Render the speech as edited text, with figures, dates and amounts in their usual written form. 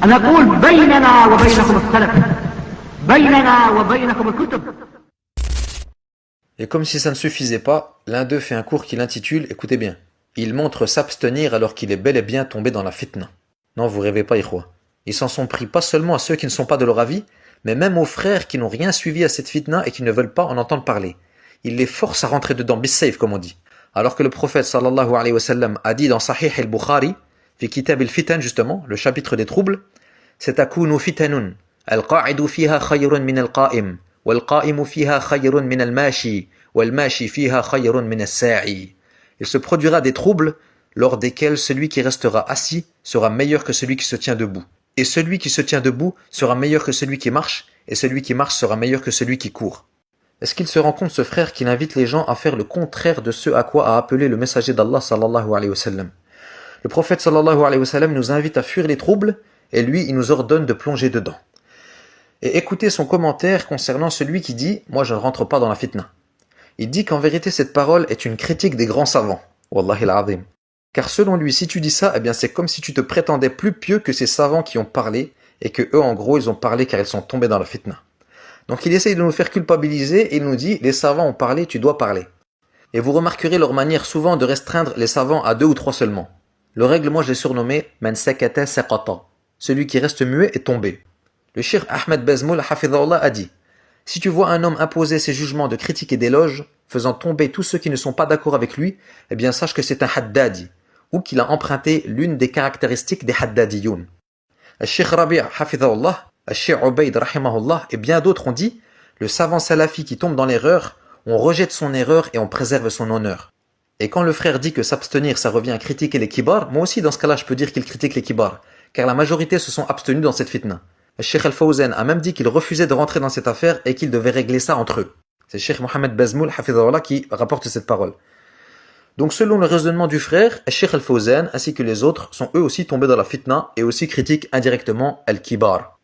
نقول بيننا وبينكم السلف بيننا وبينكم الكتب. Et comme si ça ne suffisait pas, l'un d'eux fait un cours qu'il intitule, écoutez bien, il montre s'abstenir alors qu'il est bel et bien tombé dans la fitna. Non, vous rêvez pas, ikhwa. Ils s'en sont pris pas seulement à ceux qui ne sont pas de leur avis, mais même aux frères qui n'ont rien suivi à cette fitna et qui ne veulent pas en entendre parler. Il les force à rentrer dedans, bis-safe comme on dit. Alors que le prophète sallallahu alayhi wa sallam a dit dans Sahih al-Bukhari, fi kitab al-fitan justement, le chapitre des troubles, Setakunu fitanun, al-qa'idu fiha khayrun min al-qa'im, wal-qa'imu fiha khayrun min al-mashi, wal-mashi fiha khayrun min al-sa'i. Il se produira des troubles lors desquels celui qui restera assis sera meilleur que celui qui se tient debout. Et celui qui se tient debout sera meilleur que celui qui marche, et celui qui marche sera meilleur que celui qui court. Est-ce qu'il se rend compte, ce frère, qu'il invite les gens à faire le contraire de ce à quoi a appelé le messager d'Allah sallallahu alayhi wa sallam? Le prophète sallallahu alayhi wa sallam nous invite à fuir les troubles, et lui, il nous ordonne de plonger dedans. Et écoutez son commentaire concernant celui qui dit « Moi, je ne rentre pas dans la fitna ». Il dit qu'en vérité, cette parole est une critique des grands savants. Wallahi al-azim. Car selon lui, si tu dis ça, eh bien c'est comme si tu te prétendais plus pieux que ces savants qui ont parlé, et que eux, en gros, ils ont parlé car ils sont tombés dans la fitna. Donc il essaye de nous faire culpabiliser et il nous dit « Les savants ont parlé, tu dois parler ». Et vous remarquerez leur manière souvent de restreindre les savants à 2 ou 3 seulement. Le règle, moi, je l'ai surnommé « Man sakata saqata ». Celui qui reste muet est tombé. Le cheikh Ahmed Bazmoul hafidhahullah a dit « Si tu vois un homme imposer ses jugements de critique et d'éloge, faisant tomber tous ceux qui ne sont pas d'accord avec lui, eh bien sache que c'est un haddadi, ou qu'il a emprunté l'une des caractéristiques des haddadiyoun. » Le cheikh Rabi' hafidhahullah, le cheikh Ubayd rahimahullah et bien d'autres ont dit « Le savant salafi qui tombe dans l'erreur, on rejette son erreur et on préserve son honneur. » Et quand le frère dit que s'abstenir ça revient à critiquer les kibar, moi aussi dans ce cas-là je peux dire qu'il critique les kibar, car la majorité se sont abstenus dans cette fitna. Le Cheikh Al-Fawzan a même dit qu'il refusait de rentrer dans cette affaire et qu'il devait régler ça entre eux. C'est Cheikh Mohamed Bazmoul hafidhahullah qui rapporte cette parole. Donc selon le raisonnement du frère, Cheikh Al-Fawzan ainsi que les autres sont eux aussi tombés dans la fitna et aussi critiquent indirectement Al-Kibar.